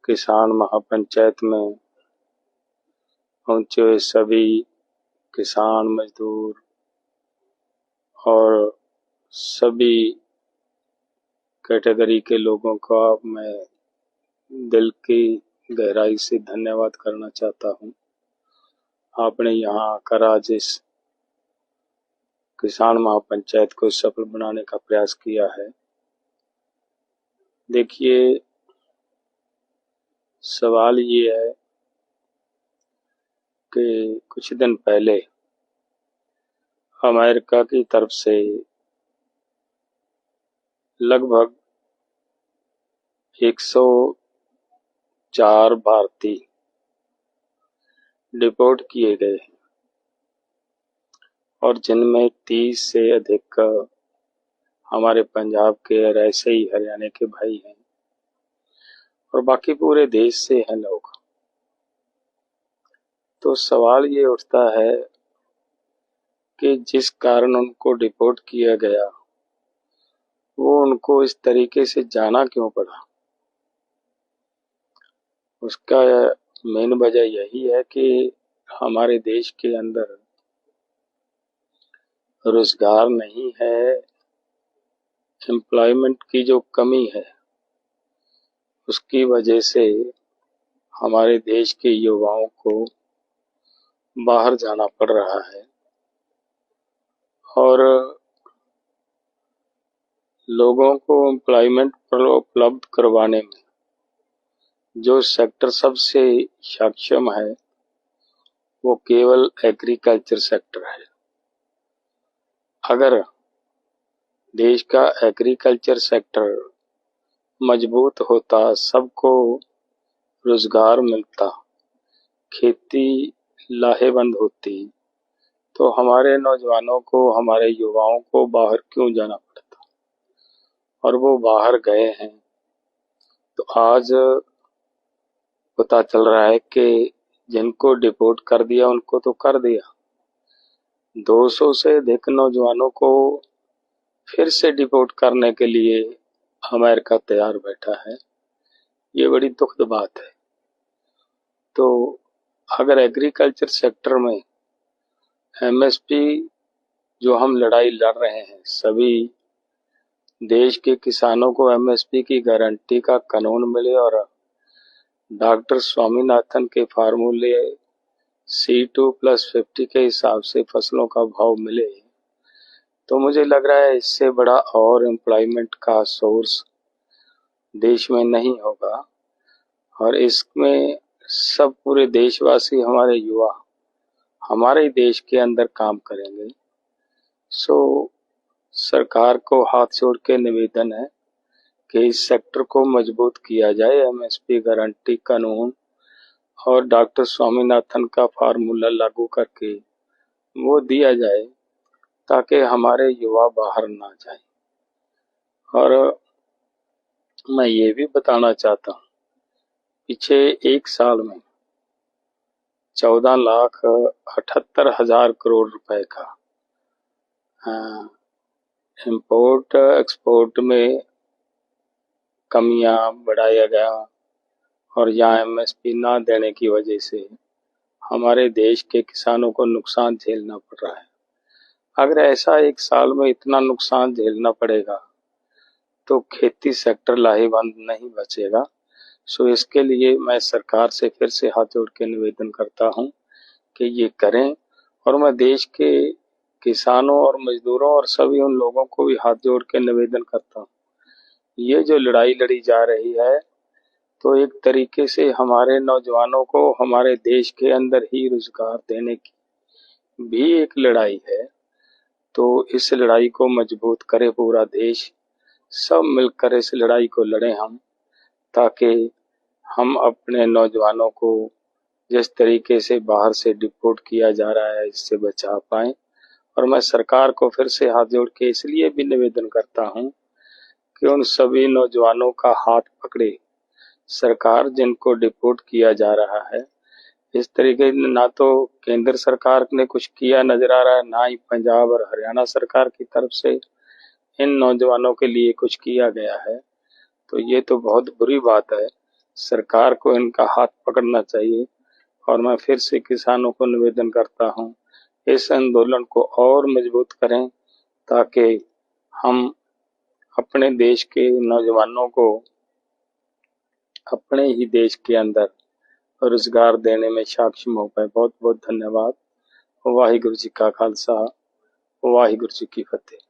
किसान महापंचायत में पहुंचे हुए सभी किसान मजदूर और सभी कैटेगरी के लोगों का मैं दिल की गहराई से धन्यवाद करना चाहता हूं। आपने यहाँ आकर आज इस किसान महापंचायत को सफल बनाने का प्रयास किया है। देखिए, सवाल ये है कि कुछ दिन पहले अमेरिका की तरफ से लगभग 104 भारतीय डिपोर्ट किए गए हैं और जिनमें 30 से अधिक हमारे पंजाब के और ऐसे ही हरियाणा के भाई हैं और बाकी पूरे देश से हैं लोग। तो सवाल ये उठता है कि जिस कारण उनको डिपोर्ट किया गया वो उनको इस तरीके से जाना क्यों पड़ा। उसका मेन वजह यही है कि हमारे देश के अंदर रोजगार नहीं है, एम्प्लॉयमेंट की जो कमी है उसकी वजह से हमारे देश के युवाओं को बाहर जाना पड़ रहा है और लोगों को एम्प्लॉयमेंट उपलब्ध करवाने में जो सेक्टर सबसे सक्षम है वो केवल एग्रीकल्चर सेक्टर है। अगर देश का एग्रीकल्चर सेक्टर मजबूत होता, सबको रोजगार मिलता, खेती लाहेवंद होती, तो हमारे नौजवानों को, हमारे युवाओं को बाहर क्यों जाना पड़ता। और वो बाहर गए हैं तो आज पता चल रहा है कि जिनको डिपोर्ट कर दिया उनको तो कर दिया, 200 से अधिक नौजवानों को फिर से डिपोर्ट करने के लिए अमेरिका तैयार बैठा है। ये बड़ी दुखद बात है। तो अगर एग्रीकल्चर सेक्टर में एमएसपी जो हम लड़ाई लड़ रहे हैं, सभी देश के किसानों को एमएसपी की गारंटी का कानून मिले और डॉक्टर स्वामीनाथन के फार्मूले C2+50 के हिसाब से फसलों का भाव मिले, तो मुझे लग रहा है इससे बड़ा और एम्प्लॉयमेंट का सोर्स देश में नहीं होगा। और इसमें सब पूरे देशवासी, हमारे युवा हमारे ही देश के अंदर काम करेंगे। सो सरकार को हाथ जोड़ के निवेदन है कि इस सेक्टर को मजबूत किया जाए, एमएसपी गारंटी कानून और डॉक्टर स्वामीनाथन का फार्मूला लागू करके वो दिया जाए ताकि हमारे युवा बाहर ना जाए। और मैं ये भी बताना चाहता हूँ, पीछे एक साल में 14,78,000 करोड़ रुपए का इंपोर्ट एक्सपोर्ट में कमियां बढ़ाया गया और यहाँ एमएसपी ना देने की वजह से हमारे देश के किसानों को नुकसान झेलना पड़ रहा है। अगर ऐसा एक साल में इतना नुकसान झेलना पड़ेगा तो खेती सेक्टर लाहेवंद नहीं बचेगा। सो इसके लिए मैं सरकार से फिर से हाथ जोड़ के निवेदन करता हूं कि ये करें। और मैं देश के किसानों और मजदूरों और सभी उन लोगों को भी हाथ जोड़ के निवेदन करता हूं, ये जो लड़ाई लड़ी जा रही है तो एक तरीके से हमारे नौजवानों को हमारे देश के अंदर ही रोजगार देने की भी एक लड़ाई है। तो इस लड़ाई को मजबूत करे पूरा देश, सब मिलकर इस लड़ाई को लड़ें हम, ताकि हम अपने नौजवानों को जिस तरीके से बाहर से डिपोर्ट किया जा रहा है इससे बचा पाएं। और मैं सरकार को फिर से हाथ जोड़ के इसलिए भी निवेदन करता हूं कि उन सभी नौजवानों का हाथ पकड़े सरकार जिनको डिपोर्ट किया जा रहा है। इस तरीके ना तो केंद्र सरकार ने कुछ किया नजर आ रहा है, ना ही पंजाब और हरियाणा सरकार की तरफ से इन नौजवानों के लिए कुछ किया गया है। तो ये तो बहुत बुरी बात है। सरकार को इनका हाथ पकड़ना चाहिए। और मैं फिर से किसानों को निवेदन करता हूं, इस आंदोलन को और मजबूत करें ताकि हम अपने देश के नौजवानों को अपने ही देश के अंदर रोजगार देने में सक्षम हो पाए। बहुत बहुत धन्यवाद। वाहिगुरु जी का खालसा, वाहिगुरु जी की फतेह।